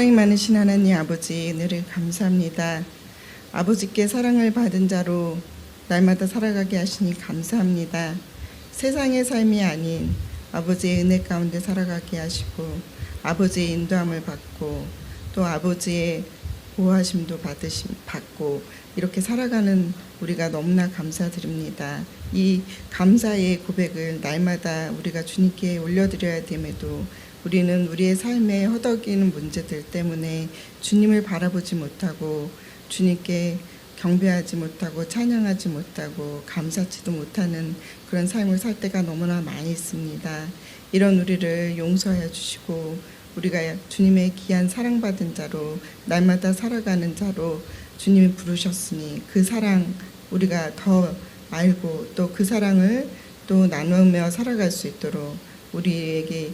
사랑이 많으신 하나님 아버지 은혜를 감사합니다. 아버지께 사랑을 받은 자로 날마다 살아가게 하시니 감사합니다. 세상의 삶이 아닌 아버지의 은혜 가운데 살아가게 하시고 아버지의 인도함을 받고 또 아버지의 보호하심도 받고 이렇게 살아가는 우리가 너무나 감사드립니다. 이 감사의 고백을 날마다 우리가 주님께 올려드려야 됨에도 우리는 우리의 삶에 허덕이는 문제들 때문에 주님을 바라보지 못하고 주님께 경배하지 못하고 찬양하지 못하고 감사치도 못하는 그런 삶을 살 때가 너무나 많이 있습니다. 이런 우리를 용서하여 주시고 우리가 주님의 귀한 사랑받은 자로 날마다 살아가는 자로 주님이 부르셨으니 그 사랑 우리가 더 알고 또 그 사랑을 또 나누며 살아갈 수 있도록 우리에게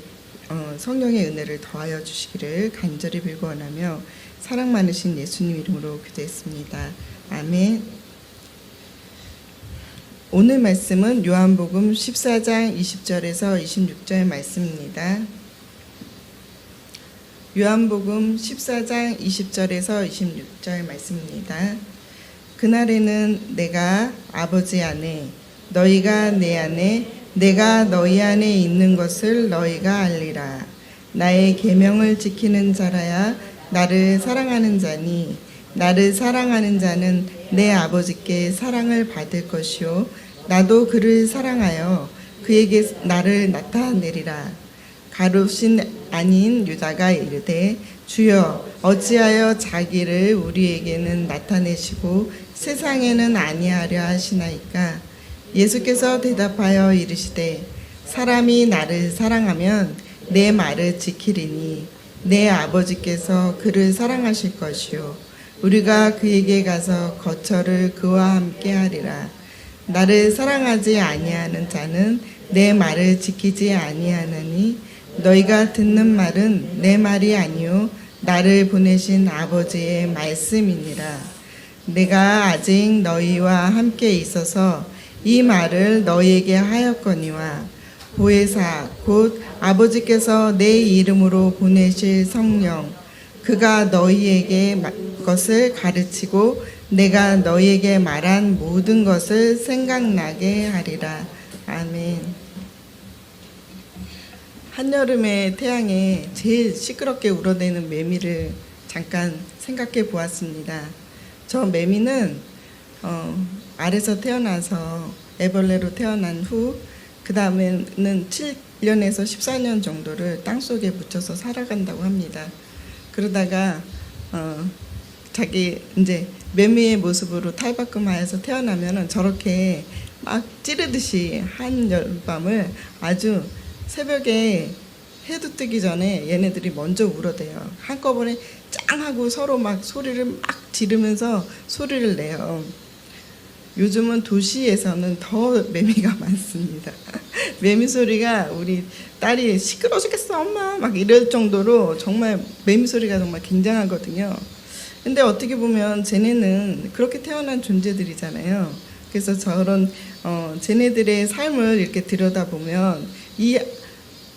성령의 은혜를 더하여 주시기를 간절히 빌고원하며 사랑 많으신 예수님 이름으로 기도했습니다. 아멘. 오늘 말씀은 요한복음 14장 20절에서 26절 말씀입니다. 요한복음 14장 20절에서 26절 말씀입니다. 그날에는 내가 아버지 안에 너희가 내 안에 내가 너희 안에 있는 것을 너희가 알리라. 나의 계명을 지키는 자라야 나를 사랑하는 자니 나를 사랑하는 자는 내 아버지께 사랑을 받을 것이요 나도 그를 사랑하여 그에게 나를 나타내리라. 가룟신 아닌 유다가 이르되 주여 어찌하여 자기를 우리에게는 나타내시고 세상에는 아니하려 하시나이까. 예수께서 대답하여 이르시되 사람이 나를 사랑하면 내 말을 지키리니 내 아버지께서 그를 사랑하실 것이요 우리가 그에게 가서 거처를 그와 함께 하리라. 나를 사랑하지 아니하는 자는 내 말을 지키지 아니하나니 너희가 듣는 말은 내 말이 아니요 나를 보내신 아버지의 말씀이니라. 내가 아직 너희와 함께 있어서 이 말을 너희에게 하였거니와 보혜사 곧 아버지께서 내 이름으로 보내실 성령 그가 너희에게 것을 가르치고 내가 너희에게 말한 모든 것을 생각나게 하리라. 아멘. 한여름의 태양에 제일 시끄럽게 울어대는 매미를 잠깐 생각해 보았습니다. 저 매미는 알에서 태어나서 애벌레로 태어난 후 그 다음에는 7년에서 14년 정도를 땅속에 묻혀서 살아간다고 합니다. 그러다가 자기 이제 매미의 모습으로 탈바꿈하여서 태어나면은 저렇게 막 찌르듯이 한여름밤을 아주 새벽에 해도 뜨기 전에 얘네들이 먼저 울어대요. 한꺼번에 짱 하고 서로 막 소리를 막 지르면서 소리를 내요. 요즘은 도시에서는 더 매미가 많습니다. 매미 소리가 우리 딸이 시끄러워 죽겠어 엄마 막 이럴 정도로 정말 매미 소리가 정말 굉장하거든요. 근데 어떻게 보면 쟤네는 그렇게 태어난 존재들이잖아요. 그래서 저런 쟤네들의 삶을 이렇게 들여다보면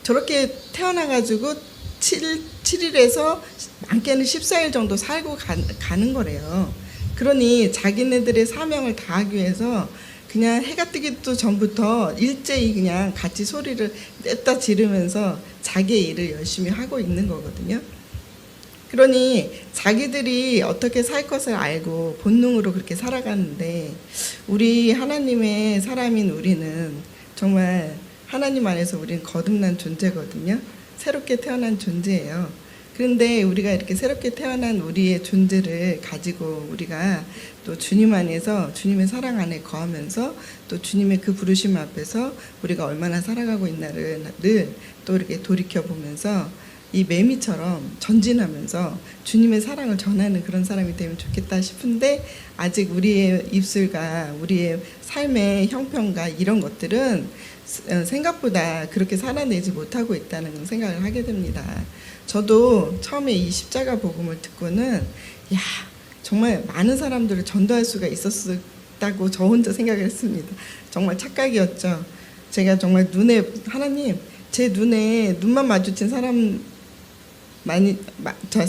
저렇게 태어나가지고 7일에서 많게는 14일 정도 살고 가는 거래요. 그러니 자기네들의 사명을 다하기 위해서 그냥 해가 뜨기도 전부터 일제히 그냥 같이 소리를 냈다 지르면서 자기의 일을 열심히 하고 있는 거거든요. 그러니 자기들이 어떻게 살 것을 알고 본능으로 그렇게 살아가는데 우리 하나님의 사람인 우리는 정말 하나님 안에서 우리는 거듭난 존재거든요. 새롭게 태어난 존재예요. 그런데 우리가 이렇게 새롭게 태어난 우리의 존재를 가지고 우리가 또 주님 안에서 주님의 사랑 안에 거하면서 또 주님의 그 부르심 앞에서 우리가 얼마나 살아가고 있나를 늘 또 이렇게 돌이켜보면서 이 매미처럼 전진하면서 주님의 사랑을 전하는 그런 사람이 되면 좋겠다 싶은데 아직 우리의 입술과 우리의 삶의 형편과 이런 것들은 생각보다 그렇게 살아내지 못하고 있다는 생각을 하게 됩니다. 저도 처음에 이 십자가 복음을 듣고는 야 정말 많은 사람들을 전도할 수가 있었다고 저 혼자 생각을 했습니다. 정말 착각이었죠. 제가 정말 눈에 하나님 제 눈에 눈만 마주친 사람 저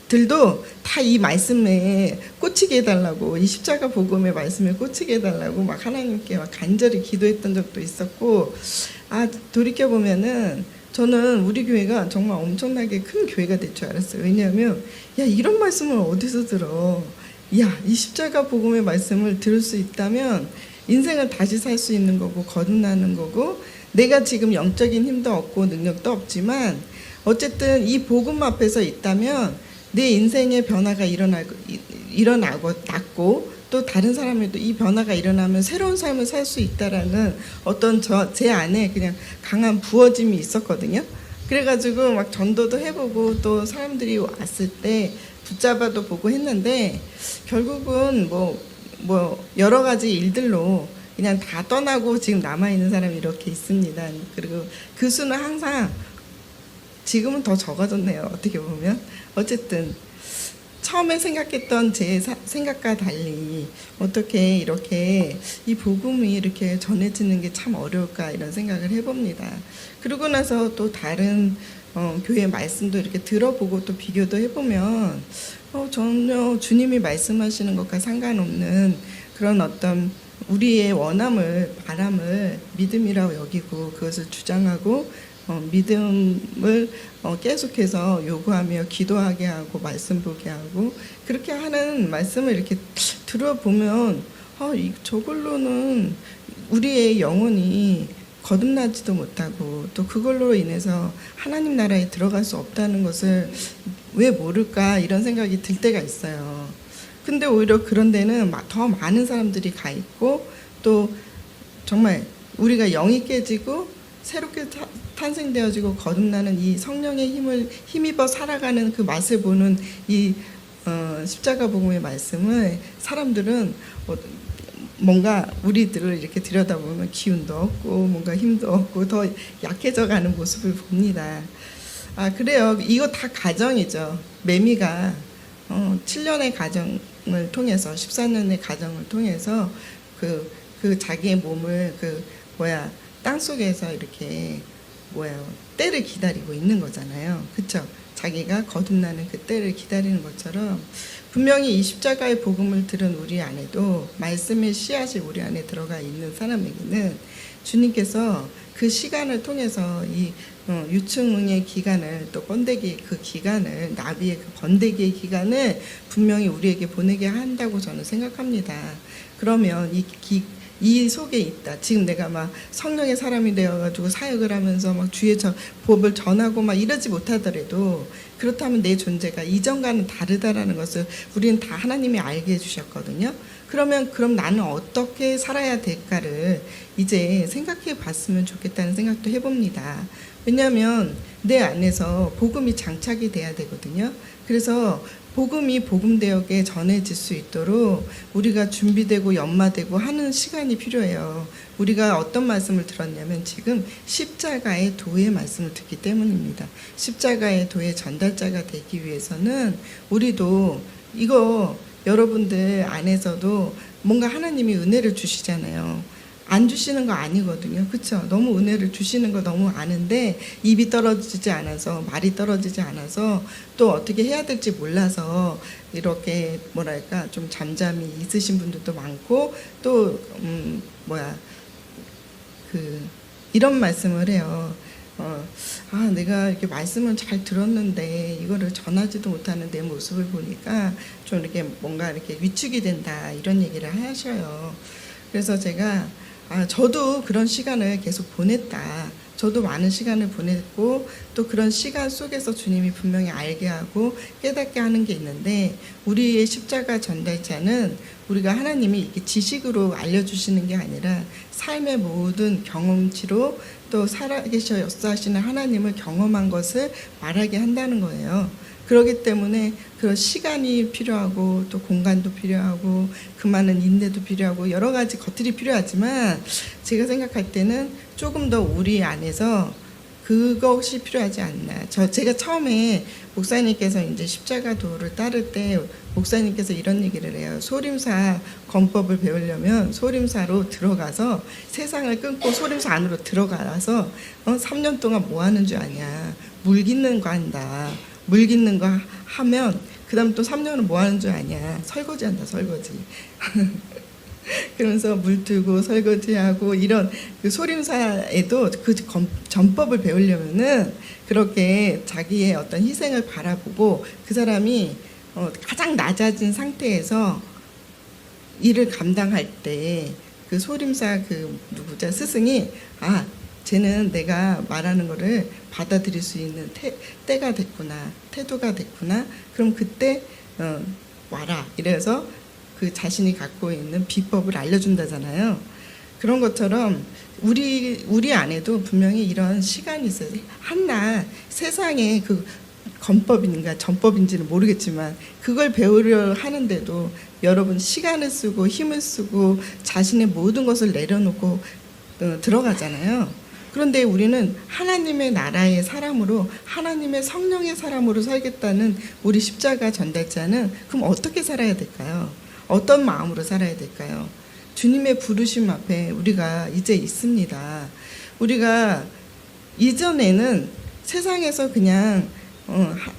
들도 다 이 말씀에 꽂히게 해달라고, 이 십자가 복음의 말씀에 꽂히게 해달라고 막 하나님께 막 간절히 기도했던 적도 있었고, 돌이켜 보면은 저는 우리 교회가 정말 엄청나게 큰 교회가 될 줄 알았어요. 왜냐하면 야, 이런 말씀을 어디서 들어? 야, 이 십자가 복음의 말씀을 들을 수 있다면 인생을 다시 살 수 있는 거고 거듭나는 거고, 내가 지금 영적인 힘도 없고 능력도 없지만 어쨌든 이 복음 앞에서 있다면 내 인생의 변화가 일어났고 또 다른 사람에도 이 변화가 일어나면 새로운 삶을 살 수 있다라는 어떤 제 안에 그냥 강한 부어짐이 있었거든요. 그래가지고 막 전도도 해보고 또 사람들이 왔을 때 붙잡아도 보고 했는데, 결국은 뭐 여러 가지 일들로 그냥 다 떠나고 지금 남아있는 사람이 이렇게 있습니다. 그리고 그 수는 항상 지금은 더 적어졌네요. 어떻게 보면. 어쨌든 처음에 생각했던 제 생각과 달리 어떻게 이렇게 이 복음이 이렇게 전해지는 게 참 어려울까, 이런 생각을 해봅니다. 그러고 나서 또 다른 교회 말씀도 이렇게 들어보고 또 비교도 해보면 전혀 주님이 말씀하시는 것과 상관없는 그런 어떤 우리의 원함을, 바람을 믿음이라고 여기고 그것을 주장하고 믿음을 계속해서 요구하며 기도하게 하고 말씀 보게 하고, 그렇게 하는 말씀을 이렇게 들어보면 저걸로는 우리의 영혼이 거듭나지도 못하고 또 그걸로 인해서 하나님 나라에 들어갈 수 없다는 것을 왜 모를까, 이런 생각이 들 때가 있어요. 근데 오히려 그런 데는 더 많은 사람들이 가 있고, 또 정말 우리가 영이 깨지고 새롭게 탄생되어지고 거듭나는 이 성령의 힘을 힘입어 살아가는 그 맛을 보는 이 십자가 복음의 말씀을 사람들은 뭔가 우리들을 이렇게 들여다보면 기운도 없고 뭔가 힘도 없고 더 약해져 가는 모습을 봅니다. 그래요. 이거 다 가정이죠. 매미가 7년의 가정을 통해서, 14년의 가정을 통해서 그 자기의 몸을 땅속에서 이렇게 때를 기다리고 있는 거잖아요. 그렇죠? 자기가 거듭나는 그 때를 기다리는 것처럼 분명히 이 십자가의 복음을 들은 우리 안에도 말씀의 씨앗이 우리 안에 들어가 있는 사람에게는 주님께서 그 시간을 통해서 이 유충의 기간을, 또 번데기 그 기간을, 나비의 그 번데기의 기간을 분명히 우리에게 보내게 한다고 저는 생각합니다. 그러면 이 속에 있다. 지금 내가 막 성령의 사람이 되어가지고 사역을 하면서 막 주의 법을 전하고 막 이러지 못하더라도, 그렇다면 내 존재가 이전과는 다르다라는 것을 우리는 다 하나님이 알게 해주셨거든요. 그럼 나는 어떻게 살아야 될까를 이제 생각해 봤으면 좋겠다는 생각도 해봅니다. 왜냐하면 내 안에서 복음이 장착이 돼야 되거든요. 그래서 복음이 복음되게 전해질 수 있도록 우리가 준비되고 연마되고 하는 시간이 필요해요. 우리가 어떤 말씀을 들었냐면 지금 십자가의 도의 말씀을 듣기 때문입니다. 십자가의 도의 전달자가 되기 위해서는 우리도 이거, 여러분들 안에서도 뭔가 하나님이 은혜를 주시잖아요. 안 주시는 거 아니거든요. 그렇죠? 너무 은혜를 주시는 거 너무 아는데 입이 떨어지지 않아서, 말이 떨어지지 않아서, 또 어떻게 해야 될지 몰라서 이렇게 좀 잠잠히 있으신 분들도 많고, 또 이런 말씀을 해요. 내가 이렇게 말씀을 잘 들었는데 이거를 전하지도 못하는 내 모습을 보니까 좀 이렇게 뭔가 이렇게 위축이 된다, 이런 얘기를 하셔요. 그래서 제가 저도 그런 시간을 계속 보냈다. 저도 많은 시간을 보냈고, 또 그런 시간 속에서 주님이 분명히 알게 하고 깨닫게 하는 게 있는데, 우리의 십자가 전달자는 우리가 하나님이 이렇게 지식으로 알려주시는 게 아니라 삶의 모든 경험치로 또 살아계셔 역사하시는 하나님을 경험한 것을 말하게 한다는 거예요. 그렇기 때문에 그런 시간이 필요하고 또 공간도 필요하고 그 많은 인내도 필요하고 여러 가지 것들이 필요하지만, 제가 생각할 때는 조금 더 우리 안에서 그것이 필요하지 않나. 제가 처음에 목사님께서 이제 십자가 도를 따를 때 목사님께서 이런 얘기를 해요. 소림사 권법을 배우려면 소림사로 들어가서 세상을 끊고 소림사 안으로 들어가서 3년 동안 뭐 하는 줄 아냐. 물 깃는 거 한다. 물 깃는 거 하면 그 다음 또 3년은 뭐 하는 줄 아냐. 설거지 한다, 설거지. 그러면서 물 뜨고 설거지하고 이런 그 소림사에도 그 전법을 배우려면은 그렇게 자기의 어떤 희생을 바라보고 그 사람이 가장 낮아진 상태에서 일을 감당할 때 그 소림사 그 누구자 스승이 쟤는 내가 말하는 거를 받아들일 수 있는 때가 됐구나, 태도가 됐구나. 그럼 그때 와라. 이래서 그 자신이 갖고 있는 비법을 알려준다잖아요. 그런 것처럼 우리 안에도 분명히 이런 시간이 있어요. 한낱 세상에 그 건법인가 전법인지는 모르겠지만 그걸 배우려 하는데도 여러분 시간을 쓰고 힘을 쓰고 자신의 모든 것을 내려놓고 들어가잖아요. 그런데 우리는 하나님의 나라의 사람으로 하나님의 성령의 사람으로 살겠다는 우리 십자가 전달자는 그럼 어떻게 살아야 될까요? 어떤 마음으로 살아야 될까요? 주님의 부르심 앞에 우리가 이제 있습니다. 우리가 이전에는 세상에서 그냥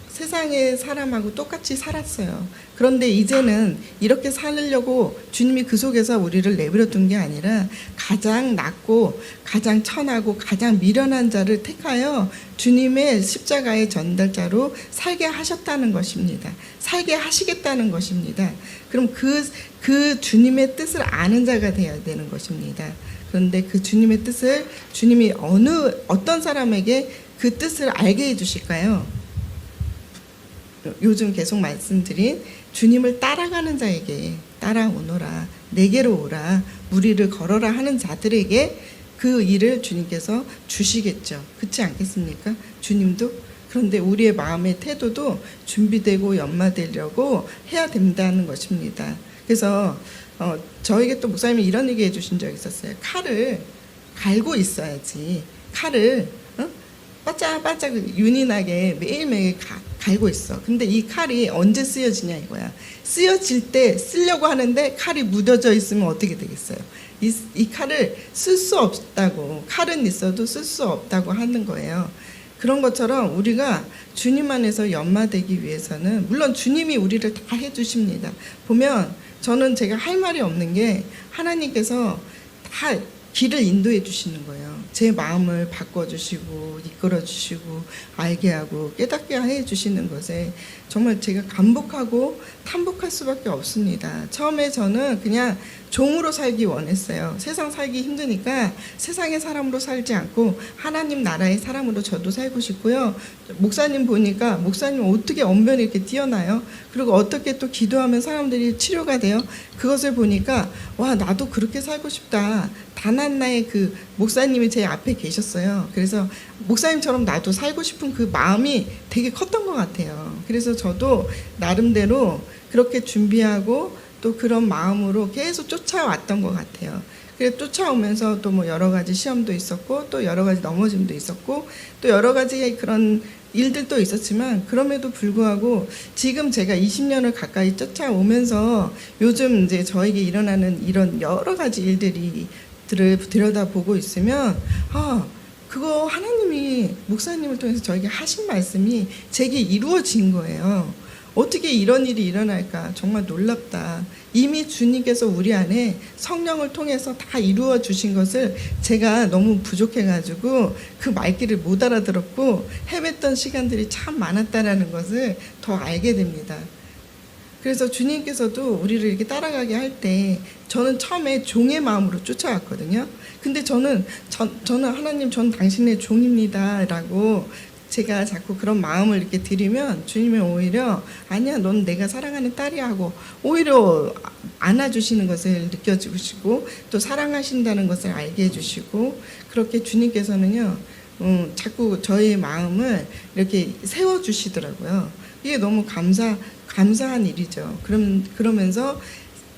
세상의 사람하고 똑같이 살았어요. 그런데 이제는 이렇게 살려고 주님이 그 속에서 우리를 내버려 둔 게 아니라 가장 낮고 가장 천하고 가장 미련한 자를 택하여 주님의 십자가의 전달자로 살게 하셨다는 것입니다. 살게 하시겠다는 것입니다. 그럼 그 주님의 뜻을 아는 자가 되어야 되는 것입니다. 그런데 그 주님의 뜻을 주님이 어떤 사람에게 그 뜻을 알게 해주실까요? 요즘 계속 말씀드린 주님을 따라가는 자에게 따라오너라, 내게로 오라, 무리를 걸어라 하는 자들에게 그 일을 주님께서 주시겠죠. 그렇지 않겠습니까? 주님도. 그런데 우리의 마음의 태도도 준비되고 연마되려고 해야 된다는 것입니다. 그래서 저에게 또 목사님이 이런 얘기 해주신 적이 있었어요. 칼을 갈고 있어야지. 칼을 바짝바짝 윤이 나게 매일매일 갈고 있어. 근데 이 칼이 언제 쓰여지냐 이거야. 쓰여질 때 쓰려고 하는데 칼이 묻어져 있으면 어떻게 되겠어요? 이 칼을 쓸 수 없다고, 칼은 있어도 쓸 수 없다고 하는 거예요. 그런 것처럼 우리가 주님 안에서 연마되기 위해서는 물론 주님이 우리를 다 해주십니다. 보면 저는 제가 할 말이 없는 게 하나님께서 다 길을 인도해 주시는 거예요. 제 마음을 바꿔주시고 이끌어주시고 알게 하고 깨닫게 해주시는 것에 정말 제가 감복하고 탐복할 수밖에 없습니다. 처음에 저는 그냥 종으로 살기 원했어요. 세상 살기 힘드니까 세상의 사람으로 살지 않고 하나님 나라의 사람으로 저도 살고 싶고요. 목사님 보니까 목사님 어떻게 언변이 이렇게 뛰어나요? 그리고 어떻게 또 기도하면 사람들이 치료가 돼요? 그것을 보니까 와, 나도 그렇게 살고 싶다. 단 하나의 그 목사님이 제 앞에 계셨어요. 그래서 목사님처럼 나도 살고 싶은 그 마음이 되게 컸던 것 같아요. 그래서 저도 나름대로 그렇게 준비하고 또 그런 마음으로 계속 쫓아왔던 것 같아요. 그래서 쫓아오면서 또 뭐 여러 가지 시험도 있었고 또 여러 가지 넘어짐도 있었고 또 여러 가지 그런 일들도 있었지만 그럼에도 불구하고 지금 제가 20년을 가까이 쫓아오면서 요즘 이제 저에게 일어나는 이런 여러 가지 일들을 들여다보고 있으면 그거 하나님이 목사님을 통해서 저에게 하신 말씀이 제게 이루어진 거예요. 어떻게 이런 일이 일어날까? 정말 놀랍다. 이미 주님께서 우리 안에 성령을 통해서 다 이루어 주신 것을 제가 너무 부족해가지고 그 말귀를 못 알아들었고 헤맸던 시간들이 참 많았다라는 것을 더 알게 됩니다. 그래서 주님께서도 우리를 이렇게 따라가게 할 때 저는 처음에 종의 마음으로 쫓아왔거든요. 근데 저는 하나님, 전 당신의 종입니다 라고 제가 자꾸 그런 마음을 이렇게 드리면 주님이 오히려 아니야, 넌 내가 사랑하는 딸이야 하고 오히려 안아주시는 것을 느껴주시고 또 사랑하신다는 것을 알게 해주시고 그렇게 주님께서는요 자꾸 저의 마음을 이렇게 세워주시더라고요. 이게 너무 감사한 일이죠. 그러면서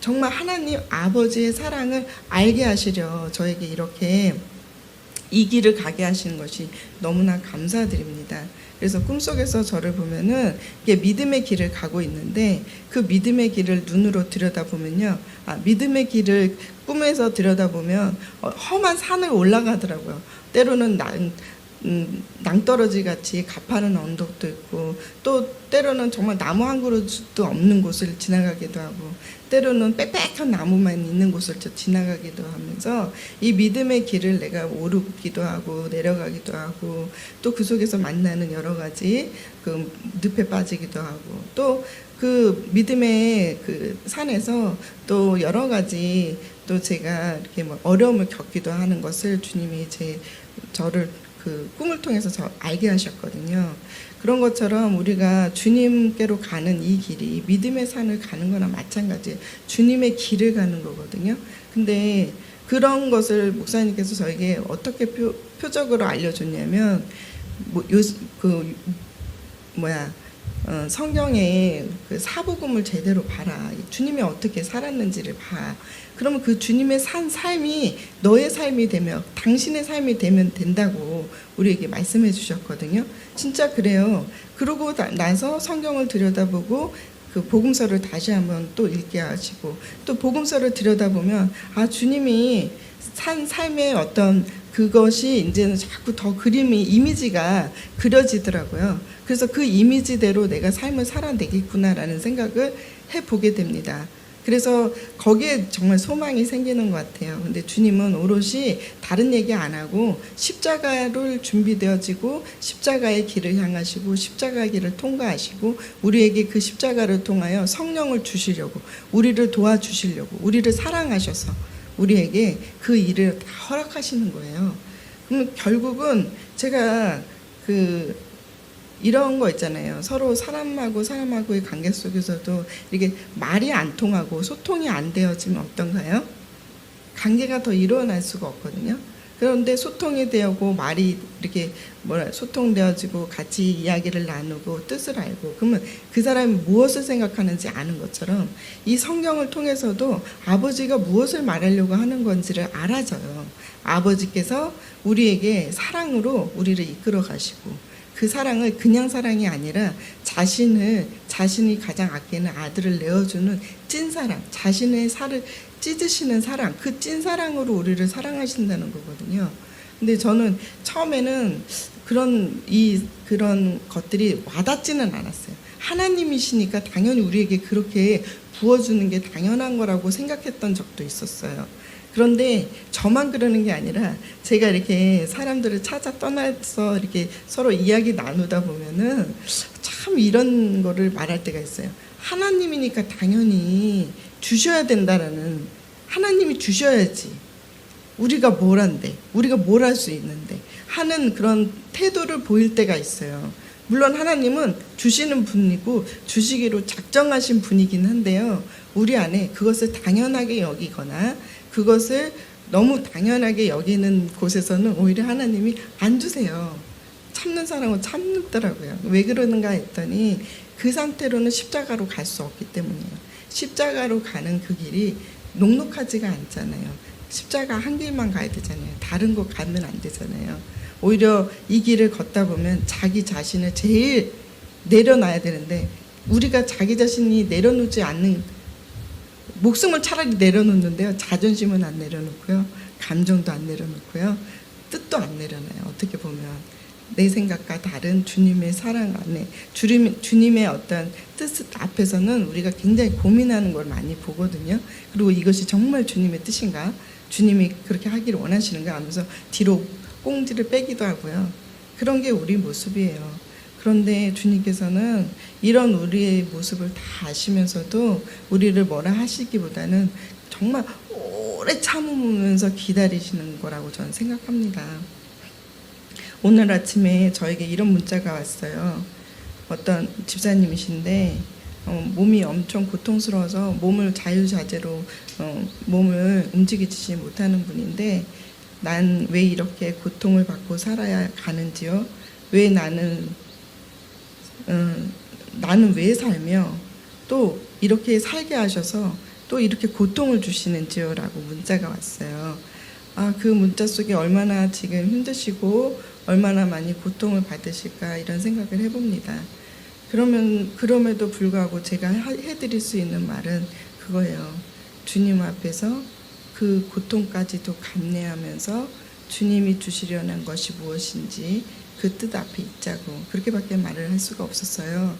정말 하나님 아버지의 사랑을 알게 하시려 저에게 이렇게 이 길을 가게 하시는 것이 너무나 감사드립니다. 그래서 꿈속에서 저를 보면은 이게 믿음의 길을 가고 있는데 그 믿음의 길을 눈으로 들여다보면요. 믿음의 길을 꿈에서 들여다보면 험한 산을 올라가더라고요. 때로는 낭떠러지 같이 가파른 언덕도 있고 또 때로는 정말 나무 한 그루도 없는 곳을 지나가기도 하고 때로는 빽빽한 나무만 있는 곳을 지나가기도 하면서 이 믿음의 길을 내가 오르기도 하고 내려가기도 하고 또 그 속에서 만나는 여러 가지 그 늪에 빠지기도 하고 또 그 믿음의 그 산에서 또 여러 가지 또 제가 이렇게 뭐 어려움을 겪기도 하는 것을 주님이 저를 그 꿈을 통해서 알게 하셨거든요. 그런 것처럼 우리가 주님께로 가는 이 길이 믿음의 산을 가는 거나 마찬가지예요. 주님의 길을 가는 거거든요. 근데 그런 것을 목사님께서 저에게 어떻게 표적으로 알려줬냐면 성경에 그 사복음을 제대로 봐라. 주님이 어떻게 살았는지를 봐. 그러면 그 주님의 산 삶이 너의 삶이 되면 당신의 삶이 되면 된다고 우리에게 말씀해 주셨거든요. 진짜 그래요. 그러고 나서 성경을 들여다보고 그 복음서를 다시 한번 또 읽게 하시고 또 복음서를 들여다보면 주님이 산 삶의 어떤 그것이 이제는 자꾸 더 그림이 이미지가 그려지더라고요. 그래서 그 이미지대로 내가 삶을 살아내겠구나라는 생각을 해보게 됩니다. 그래서 거기에 정말 소망이 생기는 것 같아요. 근데 주님은 오롯이 다른 얘기 안 하고 십자가를 준비되어지고 십자가의 길을 향하시고 십자가의 길을 통과하시고 우리에게 그 십자가를 통하여 성령을 주시려고 우리를 도와주시려고 우리를 사랑하셔서 우리에게 그 일을 다 허락하시는 거예요. 그럼 결국은 제가 이런 거 있잖아요. 서로 사람하고의 관계 속에서도 이렇게 말이 안 통하고 소통이 안 되어지면 어떤가요? 관계가 더 일어날 수가 없거든요. 그런데 소통이 되고 말이 이렇게 소통되어지고 같이 이야기를 나누고 뜻을 알고 그러면 그 사람이 무엇을 생각하는지 아는 것처럼 이 성경을 통해서도 아버지가 무엇을 말하려고 하는 건지를 알아져요. 아버지께서 우리에게 사랑으로 우리를 이끌어 가시고 그 사랑을 그냥 사랑이 아니라 자신이 가장 아끼는 아들을 내어주는 찐사랑, 자신의 살을 찢으시는 사랑, 그 찐사랑으로 우리를 사랑하신다는 거거든요. 근데 저는 처음에는 그런 것들이 와닿지는 않았어요. 하나님이시니까 당연히 우리에게 그렇게 부어주는 게 당연한 거라고 생각했던 적도 있었어요. 그런데 저만 그러는 게 아니라 제가 이렇게 사람들을 찾아 떠나서 이렇게 서로 이야기 나누다 보면은 참 이런 거를 말할 때가 있어요. 하나님이니까 당연히 주셔야 된다라는, 하나님이 주셔야지 우리가 뭘 한대, 우리가 뭘 할 수 있는데 하는 그런 태도를 보일 때가 있어요. 물론 하나님은 주시는 분이고 주시기로 작정하신 분이긴 한데요, 우리 안에 그것을 당연하게 여기거나 그것을 너무 당연하게 여기는 곳에서는 오히려 하나님이 안 주세요. 참는 사람은 참더라고요. 왜 그러는가 했더니 그 상태로는 십자가로 갈 수 없기 때문이에요. 십자가로 가는 그 길이 녹록하지가 않잖아요. 십자가 한 길만 가야 되잖아요. 다른 곳 가면 안 되잖아요. 오히려 이 길을 걷다 보면 자기 자신을 제일 내려놔야 되는데 우리가 자기 자신이 내려놓지 않는, 목숨을 차라리 내려놓는데요, 자존심은 안 내려놓고요, 감정도 안 내려놓고요, 뜻도 안 내려놔요. 어떻게 보면 내 생각과 다른 주님의 사랑 안에 주님의 어떤 뜻 앞에서는 우리가 굉장히 고민하는 걸 많이 보거든요. 그리고 이것이 정말 주님의 뜻인가, 주님이 그렇게 하기를 원하시는가 하면서 뒤로 꽁지를 빼기도 하고요. 그런 게 우리 모습이에요. 그런데 주님께서는 이런 우리의 모습을 다 아시면서도 우리를 뭐라 하시기보다는 정말 오래 참으면서 기다리시는 거라고 저는 생각합니다. 오늘 아침에 저에게 이런 문자가 왔어요. 어떤 집사님이신데 몸이 엄청 고통스러워서 몸을 자유자재로 몸을 움직이지 못하는 분인데, 난 왜 이렇게 고통을 받고 살아야 가는지요? 왜 나는 왜 살며 또 이렇게 살게 하셔서 또 이렇게 고통을 주시는지요? 라고 문자가 왔어요. 그 문자 속에 얼마나 지금 힘드시고 얼마나 많이 고통을 받으실까 이런 생각을 해봅니다. 그럼에도 불구하고 제가 해드릴 수 있는 말은 그거예요. 주님 앞에서 그 고통까지도 감내하면서 주님이 주시려는 것이 무엇인지 그 뜻 앞에 있자고, 그렇게밖에 말을 할 수가 없었어요.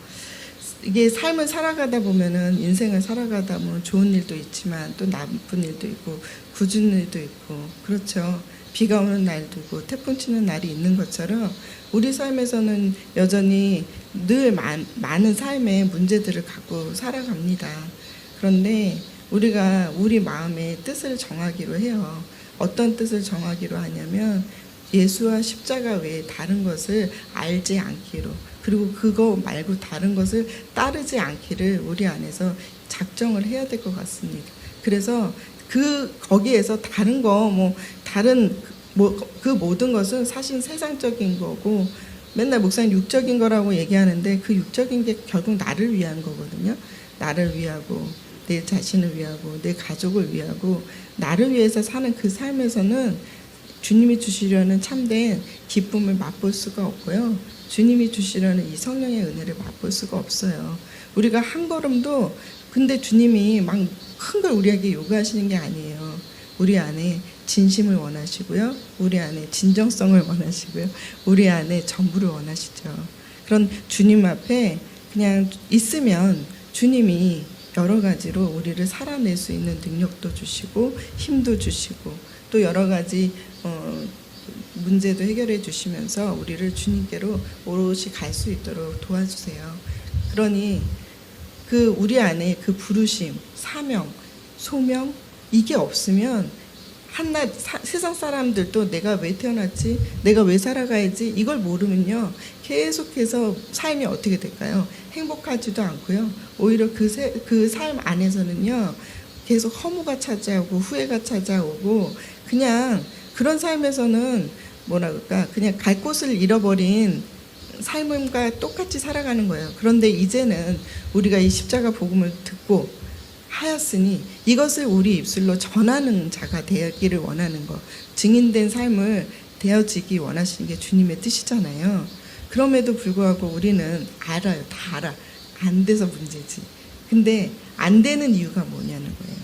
이게 삶을 살아가다 보면은, 인생을 살아가다 보면 좋은 일도 있지만 또 나쁜 일도 있고 굳은 일도 있고, 그렇죠. 비가 오는 날도 있고 태풍 치는 날이 있는 것처럼 우리 삶에서는 여전히 늘 많은 삶의 문제들을 갖고 살아갑니다. 그런데 우리가 우리 마음의 뜻을 정하기로 해요. 어떤 뜻을 정하기로 하냐면 예수와 십자가 외에 다른 것을 알지 않기로, 그리고 그거 말고 다른 것을 따르지 않기를 우리 안에서 작정을 해야 될 것 같습니다. 그래서 거기에서 다른 거, 그 모든 것은 사실 세상적인 거고, 맨날 목사님 육적인 거라고 얘기하는데 그 육적인 게 결국 나를 위한 거거든요. 나를 위하고, 내 자신을 위하고, 내 가족을 위하고, 나를 위해서 사는 그 삶에서는 주님이 주시려는 참된 기쁨을 맛볼 수가 없고요. 주님이 주시려는 이 성령의 은혜를 맛볼 수가 없어요. 우리가 한 걸음도, 근데 주님이 막 큰 걸 우리에게 요구하시는 게 아니에요. 우리 안에 진심을 원하시고요. 우리 안에 진정성을 원하시고요. 우리 안에 전부를 원하시죠. 그런 주님 앞에 그냥 있으면 주님이 여러 가지로 우리를 살아낼 수 있는 능력도 주시고 힘도 주시고 또 여러 가지 문제도 해결해 주시면서 우리를 주님께로 오롯이 갈 수 있도록 도와주세요. 그러니 우리 안에 그 부르심, 사명, 소명, 이게 없으면 한낱 세상 사람들도 내가 왜 태어났지? 내가 왜 살아가야지? 이걸 모르면요, 계속해서 삶이 어떻게 될까요? 행복하지도 않고요. 오히려 그 삶 안에서는요, 계속 허무가 찾아오고 후회가 찾아오고, 그냥 그런 삶에서는 뭐라 그럴까, 그냥 갈 곳을 잃어버린 삶과 똑같이 살아가는 거예요. 그런데 이제는 우리가 이 십자가 복음을 듣고 하였으니 이것을 우리 입술로 전하는 자가 되기를 원하는 것, 증인된 삶을 되어지기 원하시는 게 주님의 뜻이잖아요. 그럼에도 불구하고 우리는 알아요. 다 알아. 안 돼서 문제지. 근데 안 되는 이유가 뭐냐는 거예요.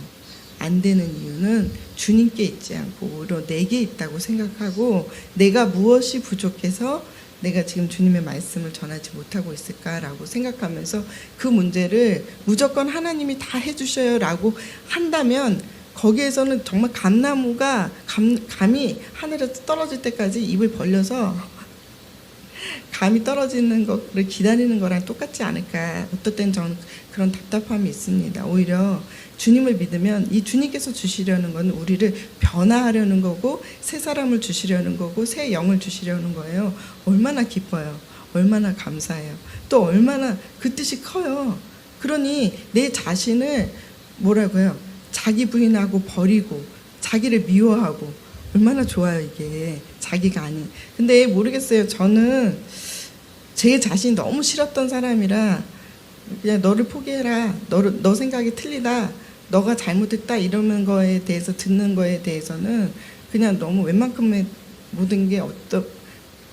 안 되는 이유는 주님께 있지 않고 오히려 내게 있다고 생각하고, 내가 무엇이 부족해서 내가 지금 주님의 말씀을 전하지 못하고 있을까라고 생각하면서 그 문제를 무조건 하나님이 다 해주셔요 라고 한다면, 거기에서는 정말 감나무가 감이 하늘에서 떨어질 때까지 입을 벌려서 감이 떨어지는 거를 기다리는 거랑 똑같지 않을까. 어떨 땐 저는 그런 답답함이 있습니다. 오히려 주님을 믿으면 이 주님께서 주시려는 건 우리를 변화하려는 거고, 새 사람을 주시려는 거고, 새 영을 주시려는 거예요. 얼마나 기뻐요. 얼마나 감사해요. 또 얼마나 그 뜻이 커요. 그러니 내 자신을 뭐라고요? 자기 부인하고 버리고 자기를 미워하고, 얼마나 좋아요 이게. 자기가 아닌. 근데 모르겠어요. 저는 제 자신이 너무 싫었던 사람이라 그냥 너를 포기해라. 너 생각이 틀리다. 너가 잘못했다. 이러는 거에 대해서, 듣는 거에 대해서는 그냥 너무 웬만큼의 모든 게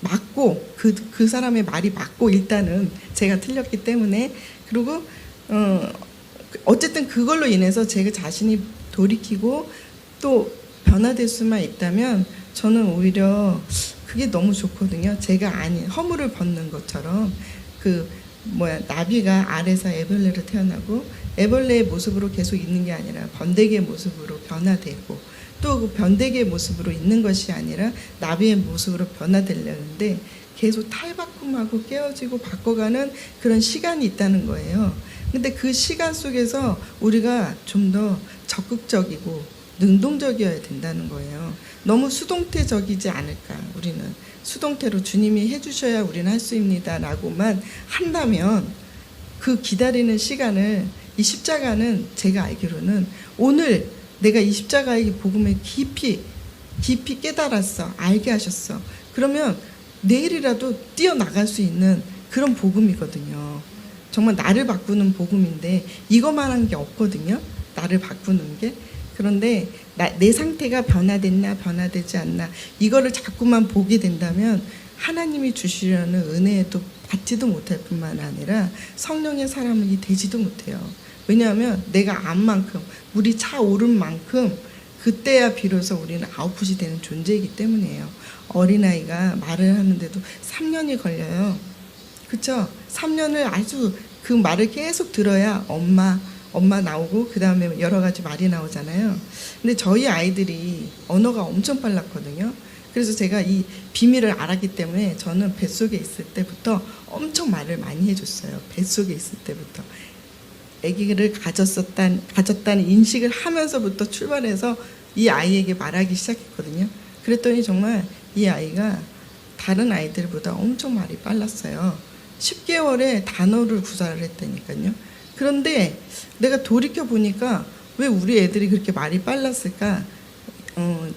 맞고, 그 사람의 말이 맞고, 일단은 제가 틀렸기 때문에. 그리고 어쨌든 그걸로 인해서 제가 자신이 돌이키고 또 변화될 수만 있다면 저는 오히려 그게 너무 좋거든요. 제가 아닌 허물을 벗는 것처럼, 나비가 알에서 애벌레로 태어나고 애벌레의 모습으로 계속 있는 게 아니라 번데기의 모습으로 변화되고, 또 그 번데기의 모습으로 있는 것이 아니라 나비의 모습으로 변화되려는데 계속 탈바꿈하고 깨어지고 바꿔가는 그런 시간이 있다는 거예요. 근데 그 시간 속에서 우리가 좀 더 적극적이고 능동적이어야 된다는 거예요. 너무 수동태적이지 않을까. 우리는 수동태로 주님이 해주셔야 우리는 할 수 있습니다 라고만 한다면, 그 기다리는 시간을, 이 십자가는 제가 알기로는 오늘 내가 이 십자가의 복음을 깊이 깨달았어. 알게 하셨어. 그러면 내일이라도 뛰어나갈 수 있는 그런 복음이거든요. 정말 나를 바꾸는 복음인데 이것만한 게 없거든요. 나를 바꾸는 게. 그런데 내 상태가 변화됐나 변화되지 않나 이거를 자꾸만 보게 된다면 하나님이 주시려는 은혜에도 받지도 못할 뿐만 아니라 성령의 사람이 되지도 못해요. 왜냐하면 내가 안 만큼 물이 차오른 만큼 그때야 비로소 우리는 아웃풋이 되는 존재이기 때문이에요. 어린아이가 말을 하는데도 3년이 걸려요. 그렇죠? 3년을 아주 그 말을 계속 들어야 엄마 나오고 그 다음에 여러 가지 말이 나오잖아요. 근데 저희 아이들이 언어가 엄청 빨랐거든요. 그래서 제가 이 비밀을 알았기 때문에 저는 뱃속에 있을 때부터 엄청 말을 많이 해줬어요. 뱃속에 있을 때부터. 아기를 가졌다는 인식을 하면서부터 출발해서 이 아이에게 말하기 시작했거든요. 그랬더니 정말 이 아이가 다른 아이들보다 엄청 말이 빨랐어요. 10개월에 단어를 구사를 했다니까요. 그런데 내가 돌이켜 보니까 왜 우리 애들이 그렇게 말이 빨랐을까?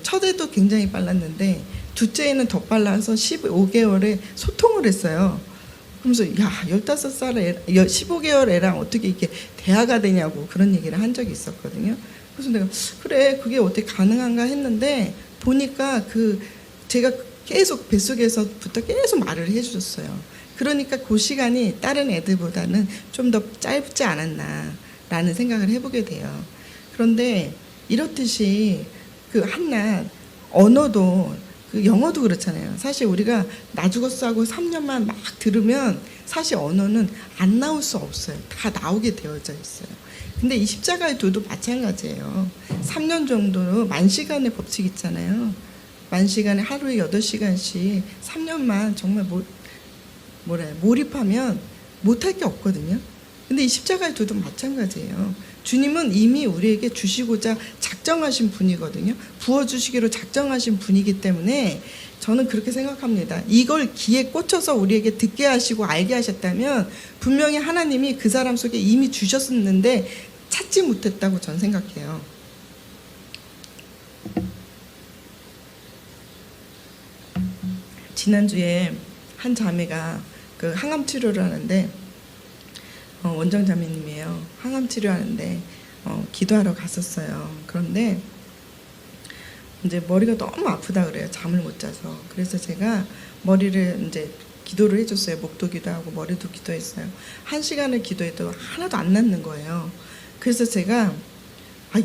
첫애도 굉장히 빨랐는데 둘째는 더 빨라서 15개월에 소통을 했어요. 그러면서 야 15살 애, 15개월 애랑 어떻게 이렇게 대화가 되냐고 그런 얘기를 한 적이 있었거든요. 그래서 내가 그래 그게 어떻게 가능한가 했는데 보니까 제가 계속 뱃속에서부터 계속 말을 해주셨어요. 그러니까 그 시간이 다른 애들보다는 좀 더 짧지 않았나라는 생각을 해보게 돼요. 그런데 이렇듯이 그 한낱 언어도 그 영어도 그렇잖아요. 사실 우리가 나 죽었어 하고 3년만 막 들으면 사실 언어는 안 나올 수 없어요. 다 나오게 되어져 있어요. 근데 이 십자가의 도도 마찬가지예요. 3년 정도 만시간의 법칙 있잖아요. 만시간에 하루에 8시간씩 3년만 정말 몰입하면 못할 게 없거든요. 근데 이 십자가의 도도 마찬가지예요. 주님은 이미 우리에게 주시고자 작정하신 분이거든요. 부어주시기로 작정하신 분이기 때문에 저는 그렇게 생각합니다. 이걸 귀에 꽂혀서 우리에게 듣게 하시고 알게 하셨다면 분명히 하나님이 그 사람 속에 이미 주셨었는데 찾지 못했다고 저는 생각해요. 지난주에 한 자매가 그 항암 치료를 하는데 원정 자매님이에요. 항암 치료하는데 기도하러 갔었어요. 그런데 이제 머리가 너무 아프다 그래요. 잠을 못 자서. 그래서 제가 머리를 이제 기도를 해줬어요. 목도 기도하고 머리도 기도했어요. 1시간을 기도해도 하나도 안 낫는 거예요. 그래서 제가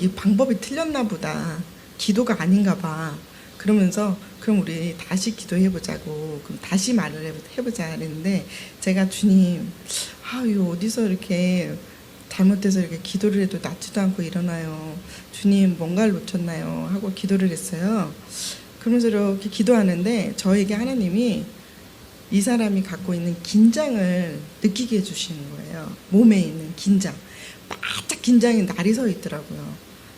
이 방법이 틀렸나 보다. 기도가 아닌가 봐. 그러면서 그럼 우리 다시 기도해보자고 그럼 다시 말을 해보자 그랬는데 제가 주님 이거 어디서 이렇게 잘못돼서 이렇게 기도를 해도 낫지도 않고 일어나요. 주님 뭔가를 놓쳤나요? 하고 기도를 했어요. 그러면서 이렇게 기도하는데 저에게 하나님이 이 사람이 갖고 있는 긴장을 느끼게 해주시는 거예요. 몸에 있는 긴장. 바짝 긴장이 날이 서 있더라고요.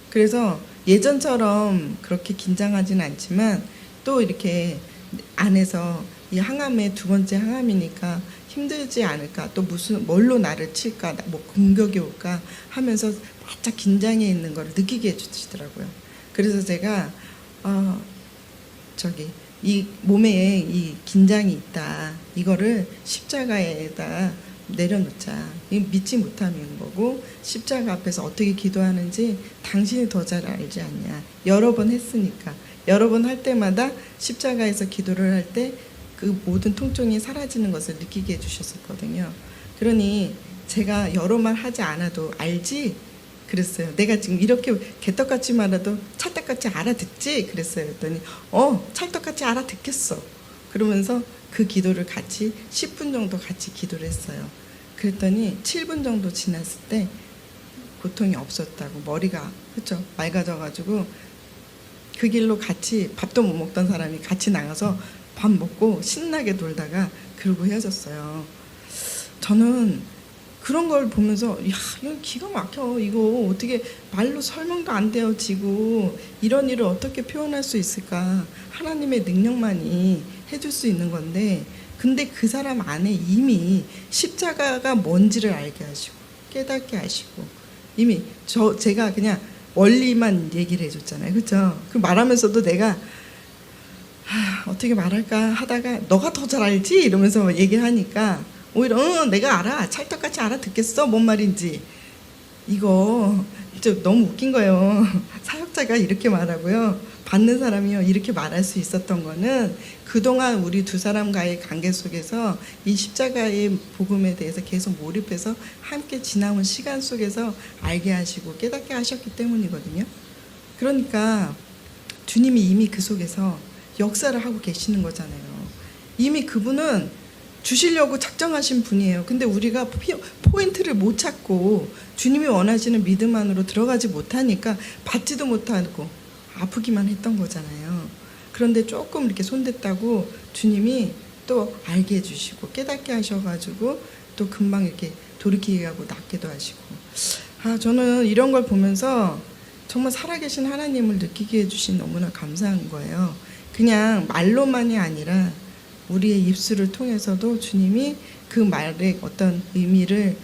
그래서 예전처럼 그렇게 긴장하지는 않지만 또 이렇게 안에서 이 항암의 두 번째 항암이니까 힘들지 않을까 또 뭘로 나를 칠까 뭐 공격이 올까 하면서 바짝 긴장해 있는 걸 느끼게 해주시더라고요. 그래서 제가 이 몸에 이 긴장이 있다 이거를 십자가에다 내려놓자. 믿지 못하는 거고 십자가 앞에서 어떻게 기도하는지 당신이 더 잘 알지 않냐. 여러 번 했으니까 여러 번 할 때마다 십자가에서 기도를 할 때 그 모든 통증이 사라지는 것을 느끼게 해주셨었거든요. 그러니 제가 여러 말 하지 않아도 알지? 그랬어요. 내가 지금 이렇게 개떡같이 말해도 찰떡같이 알아듣지? 그랬어요. 그랬더니 찰떡같이 알아듣겠어. 그러면서 그 기도를 같이 10분 정도 같이 기도를 했어요. 그랬더니 7분 정도 지났을 때 고통이 없었다고 머리가 그렇죠 맑아져가지고 그 길로 같이 밥도 못 먹던 사람이 같이 나가서 밥 먹고 신나게 놀다가 그러고 헤어졌어요. 저는 그런 걸 보면서 이거 기가 막혀. 이거 어떻게 말로 설명도 안 되어지고 이런 일을 어떻게 표현할 수 있을까. 하나님의 능력만이 해줄 수 있는 건데 근데 그 사람 안에 이미 십자가가 뭔지를 알게 하시고 깨닫게 하시고 이미 제가 그냥 원리만 얘기를 해줬잖아요. 그렇죠? 그 말하면서도 내가 어떻게 말할까 하다가 너가 더 잘 알지? 이러면서 얘기하니까 오히려 내가 알아. 찰떡같이 알아듣겠어. 뭔 말인지. 이거 진짜 너무 웃긴 거예요. 사역자가 이렇게 말하고요. 받는 사람이요. 이렇게 말할 수 있었던 거는 그동안 우리 두 사람과의 관계 속에서 이 십자가의 복음에 대해서 계속 몰입해서 함께 지나온 시간 속에서 알게 하시고 깨닫게 하셨기 때문이거든요. 그러니까 주님이 이미 그 속에서 역사를 하고 계시는 거잖아요. 이미 그분은 주시려고 작정하신 분이에요. 근데 우리가 포인트를 못 찾고 주님이 원하시는 믿음 안으로 들어가지 못하니까 받지도 못하고 아프기만 했던 거잖아요. 그런데 조금 이렇게 손댔다고 주님이 또 알게 해주시고 깨닫게 하셔가지고 또 금방 이렇게 돌이키게 하고 낫기도 하시고, 저는 이런 걸 보면서 정말 살아계신 하나님을 느끼게 해주신 너무나 감사한 거예요. 그냥 말로만이 아니라 우리의 입술을 통해서도 주님이 그 말의 어떤 의미를,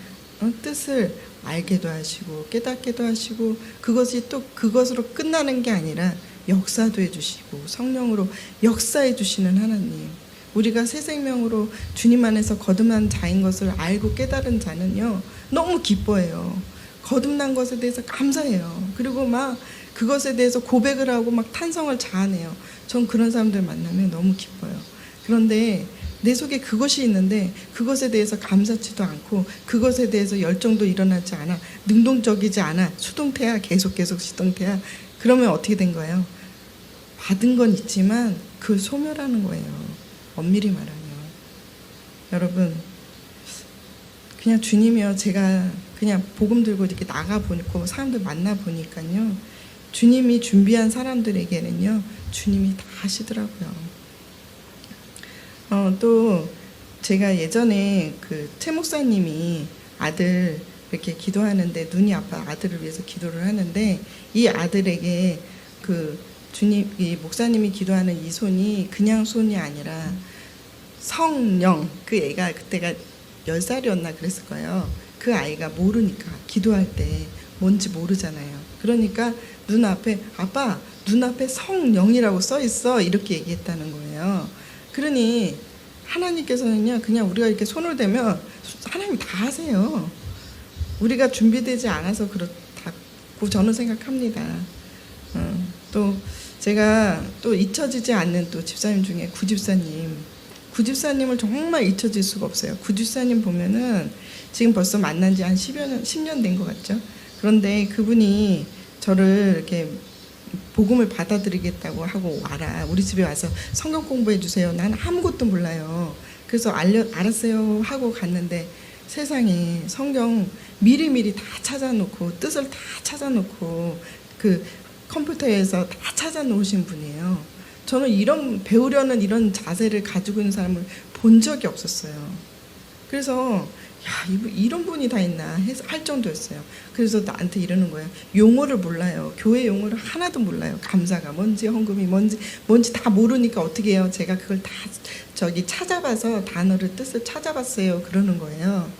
뜻을 알게도 하시고 깨닫게도 하시고, 그것이 또 그것으로 끝나는 게 아니라 역사도 해주시고 성령으로 역사해 주시는 하나님. 우리가 새 생명으로 주님 안에서 거듭난 자인 것을 알고 깨달은 자는요 너무 기뻐해요. 거듭난 것에 대해서 감사해요. 그리고 막 그것에 대해서 고백을 하고 막 탄성을 자아내요. 전 그런 사람들 만나면 너무 기뻐요. 그런데 내 속에 그것이 있는데 그것에 대해서 감사치도 않고 그것에 대해서 열정도 일어나지 않아, 능동적이지 않아, 수동태야, 계속 시동태야. 그러면 어떻게 된 거예요? 받은 건 있지만 그걸 소멸하는 거예요. 엄밀히 말하면. 여러분, 그냥 주님이요, 제가 그냥 복음 들고 이렇게 나가 보니까 사람들 만나 보니까요, 주님이 준비한 사람들에게는요 주님이 다 하시더라고요. 또 제가 예전에 그 최 목사님이 아들 이렇게 기도하는데 눈이 아파 아들을 위해서 기도를 하는데, 이 아들에게 그 주님, 이 목사님이 기도하는 이 손이 그냥 손이 아니라 성령, 그 애가 그때가 10살이었나 그랬을 거예요. 그 아이가 모르니까 기도할 때 뭔지 모르잖아요. 그러니까 눈앞에, 아빠 눈앞에 성령이라고 써 있어, 이렇게 얘기했다는 거예요. 그러니 하나님께서는요 그냥 우리가 이렇게 손을 대면 하나님이 다 하세요. 우리가 준비되지 않아서 그렇다고 저는 생각합니다. 또 제가 또 잊혀지지 않는 또 집사님 중에 구집사님을 정말 잊혀질 수가 없어요. 구집사님 보면은 지금 벌써 만난 지 한 10년 된 것 같죠. 그런데 그분이 저를 이렇게 복음을 받아들이겠다고 하고 와라, 우리 집에 와서 성경 공부해 주세요. 난 아무것도 몰라요. 그래서 알았어요 하고 갔는데 세상에 성경 미리미리 다 찾아놓고 뜻을 다 찾아놓고 그 컴퓨터에서 다 찾아놓으신 분이에요. 저는 이런 배우려는 이런 자세를 가지고 있는 사람을 본 적이 없었어요. 그래서 이런 분이 다 있나 할 정도였어요. 그래서 나한테 이러는 거예요. 용어를 몰라요. 교회 용어를 하나도 몰라요. 감사가 뭔지 헌금이 뭔지 다 모르니까 어떻게 해요. 제가 그걸 다 찾아봐서 단어를 뜻을 찾아봤어요. 그러는 거예요.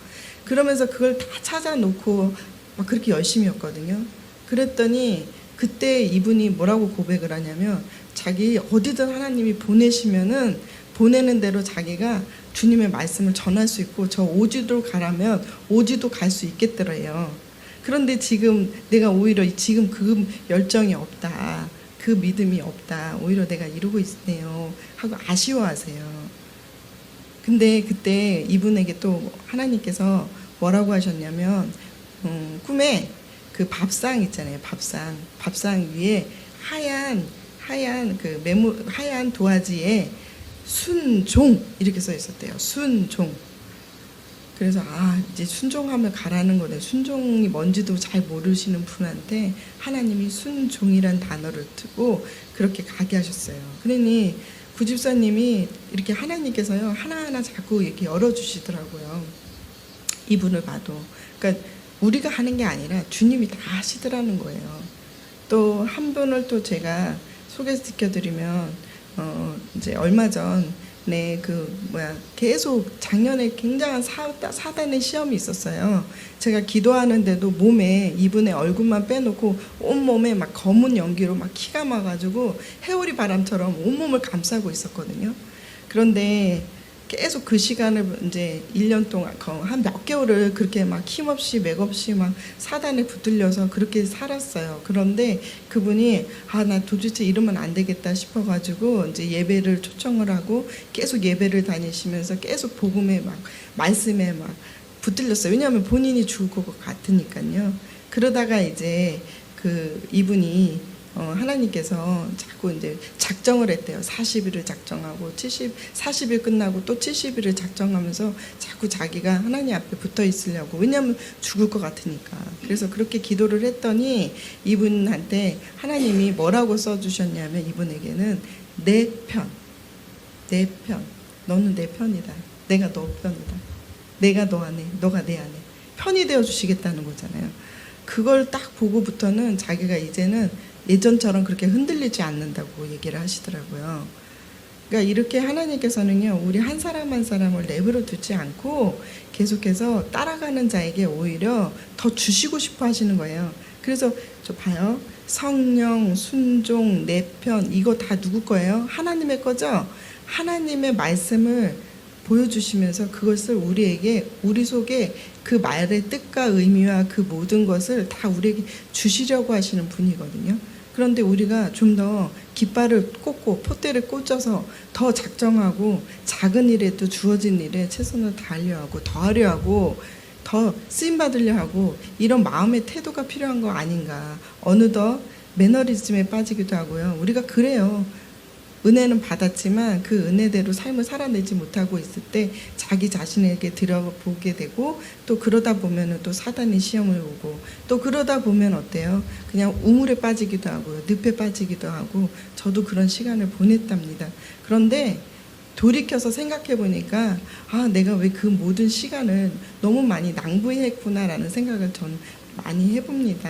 그러면서 그걸 다 찾아놓고 막 그렇게 열심히 했거든요. 그랬더니 그때 이분이 뭐라고 고백을 하냐면, 자기 어디든 하나님이 보내시면은 보내는 대로 자기가 주님의 말씀을 전할 수 있고 저 오지도 가라면 오지도 갈 수 있겠더래요. 그런데 지금 내가 오히려 지금 그 열정이 없다, 그 믿음이 없다, 오히려 내가 이러고 있네요 하고 아쉬워하세요. 근데 그때 이분에게 또 하나님께서 뭐라고 하셨냐면, 꿈에 그 밥상 있잖아요. 밥상 위에 하얀 하얀 도화지에 순종 이렇게 써 있었대요. 순종. 그래서 이제 순종하면 가라는 거네. 순종이 뭔지도 잘 모르시는 분한테 하나님이 순종이란 단어를 두고 그렇게 가게 하셨어요. 그러니 구집사님이 이렇게 하나님께서요 하나하나 자꾸 이렇게 열어주시더라고요. 이분을 봐도. 그러니까 우리가 하는 게 아니라 주님이 다 하시더라는 거예요. 또 한 분을 또 제가 소개시켜드리면, 이제 얼마 전에 계속 작년에 굉장한 사단의 시험이 있었어요. 제가 기도하는데도 몸에 이분의 얼굴만 빼놓고 온몸에 막 검은 연기로 막 키가 막아가지고 해오리 바람처럼 온몸을 감싸고 있었거든요. 그런데 계속 그 시간을 이제 1년 동안 한 몇 개월을 그렇게 막 힘없이 맥없이 막 사단에 붙들려서 그렇게 살았어요. 그런데 그분이 나 도대체 이러면 안 되겠다 싶어가지고 이제 예배를 초청을 하고 계속 예배를 다니시면서 계속 복음에 막 말씀에 막 붙들렸어요. 왜냐하면 본인이 죽을 것 같으니까요. 그러다가 이제 이분이 하나님께서 자꾸 이제 작정을 했대요. 40일을 작정하고 40일 끝나고 또 70일을 작정하면서 자꾸 자기가 하나님 앞에 붙어 있으려고. 왜냐하면 죽을 것 같으니까. 그래서 그렇게 기도를 했더니 이분한테 하나님이 뭐라고 써주셨냐면 이분에게는 내 편. 너는 내 편이다. 내가 너 편이다. 내가 너 안에, 너가 내 안에 편이 되어 주시겠다는 거잖아요. 그걸 딱 보고부터는 자기가 이제는 예전처럼 그렇게 흔들리지 않는다고 얘기를 하시더라고요. 그러니까 이렇게 하나님께서는요, 우리 한 사람 한 사람을 내버려 두지 않고 계속해서 따라가는 자에게 오히려 더 주시고 싶어 하시는 거예요. 그래서 저 봐요. 성령, 순종, 내 편, 이거 다 누구 거예요? 하나님의 거죠? 하나님의 말씀을 보여주시면서 그것을 우리에게, 우리 속에 그 말의 뜻과 의미와 그 모든 것을 다 우리에게 주시려고 하시는 분이거든요. 그런데 우리가 좀 더 깃발을 꽂고 포대를 꽂아서 더 작정하고 작은 일에도 주어진 일에 최선을 다하려 하고 더 하려 하고 더 쓰임받으려 하고 이런 마음의 태도가 필요한 거 아닌가. 어느덧 매너리즘에 빠지기도 하고요. 우리가 그래요. 은혜는 받았지만 그 은혜대로 삶을 살아내지 못하고 있을 때 자기 자신에게 들여보게 되고 또 그러다 보면 또 사단이 시험을 오고 또 그러다 보면 어때요? 그냥 우물에 빠지기도 하고요. 늪에 빠지기도 하고 저도 그런 시간을 보냈답니다. 그런데 돌이켜서 생각해 보니까 내가 왜 그 모든 시간을 너무 많이 낭비했구나라는 생각을 저는 많이 해봅니다.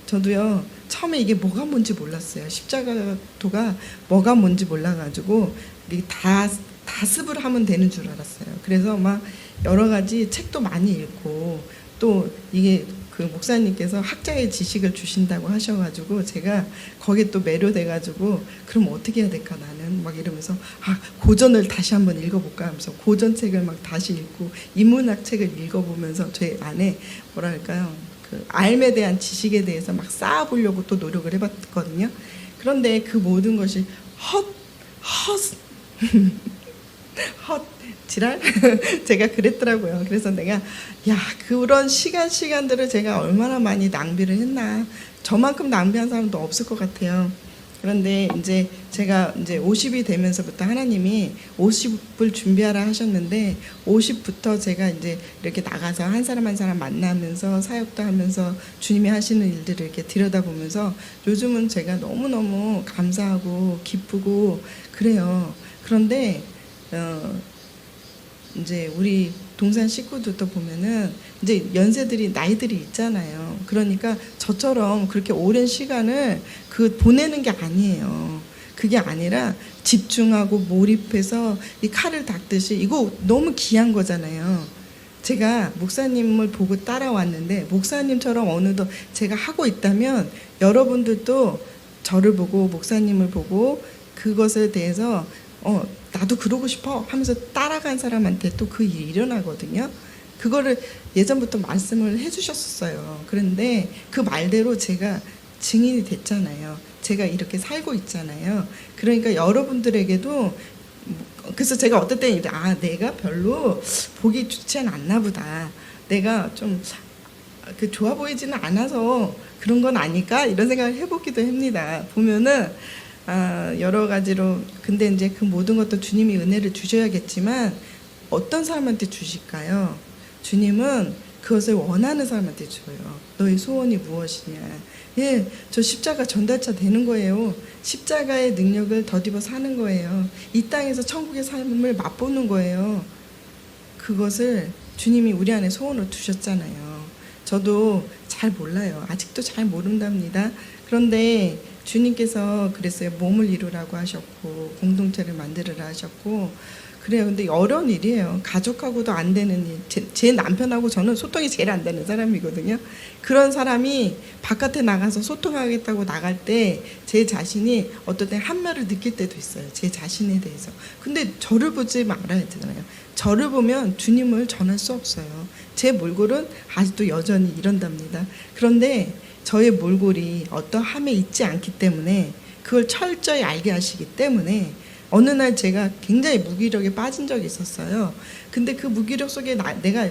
저도요, 처음에 이게 뭐가 뭔지 몰랐어요. 십자가도가 뭐가 뭔지 몰라가지고 다습을 하면 되는 줄 알았어요. 그래서 막 여러 가지 책도 많이 읽고 또 이게 그 목사님께서 학자의 지식을 주신다고 하셔가지고 제가 거기에 또 매료돼가지고 그럼 어떻게 해야 될까 나는 막 이러면서 고전을 다시 한번 읽어볼까 하면서 고전 책을 막 다시 읽고 인문학 책을 읽어보면서 제 안에 뭐랄까요, 그 알에 대한 지식에 대해서 막 쌓아보려고 또 노력을 해봤거든요. 그런데 그 모든 것이 지랄? 제가 그랬더라고요. 그래서 내가 그런 시간들을 제가 얼마나 많이 낭비를 했나. 저만큼 낭비한 사람도 없을 것 같아요. 그런데 이제 제가 이제 50이 되면서부터 하나님이 50을 준비하라 하셨는데 50부터 제가 이제 이렇게 나가서 한 사람 한 사람 만나면서 사역도 하면서 주님이 하시는 일들을 이렇게 들여다보면서 요즘은 제가 너무너무 감사하고 기쁘고 그래요. 그런데 이제 우리 동산 식구들도 보면은 이제 연세들이 나이들이 있잖아요. 그러니까 저처럼 그렇게 오랜 시간을 보내는 게 아니에요. 그게 아니라 집중하고 몰입해서 이 칼을 닦듯이 이거 너무 귀한 거잖아요. 제가 목사님을 보고 따라왔는데 목사님처럼 어느덧 제가 하고 있다면 여러분들도 저를 보고 목사님을 보고 그것에 대해서 나도 그러고 싶어 하면서 따라간 사람한테 또 그 일이 일어나거든요. 그거를 예전부터 말씀을 해주셨었어요. 그런데 그 말대로 제가 증인이 됐잖아요. 제가 이렇게 살고 있잖아요. 그러니까 여러분들에게도 그래서 제가 어떨 때는 내가 별로 보기 좋지 않나 보다. 내가 좀 좋아 보이지는 않아서 그런 건 아닐까 이런 생각을 해보기도 합니다. 보면은 여러 가지로 근데 이제 그 모든 것도 주님이 은혜를 주셔야겠지만 어떤 사람한테 주실까요? 주님은 그것을 원하는 사람한테 줘요. 너의 소원이 무엇이냐? 저 십자가 전달자 되는 거예요. 십자가의 능력을 덧입어 사는 거예요. 이 땅에서 천국의 삶을 맛보는 거예요. 그것을 주님이 우리 안에 소원을 두셨잖아요. 저도 잘 몰라요. 아직도 잘 모른답니다. 그런데 주님께서 그랬어요. 몸을 이루라고 하셨고 공동체를 만들으라 하셨고 그래요. 근데 어려운 일이에요. 가족하고도 안 되는 일. 제 남편하고 저는 소통이 제일 안 되는 사람이거든요. 그런 사람이 바깥에 나가서 소통하겠다고 나갈 때 제 자신이 어떨 때 한말을 느낄 때도 있어요. 제 자신에 대해서. 근데 저를 보지 말아야 되잖아요. 저를 보면 주님을 전할 수 없어요. 제 몰골은 아직도 여전히 이런답니다. 그런데 저의 몰골이 어떠함에 있지 않기 때문에 그걸 철저히 알게 하시기 때문에 어느 날 제가 굉장히 무기력에 빠진 적이 있었어요. 근데 그 무기력 속에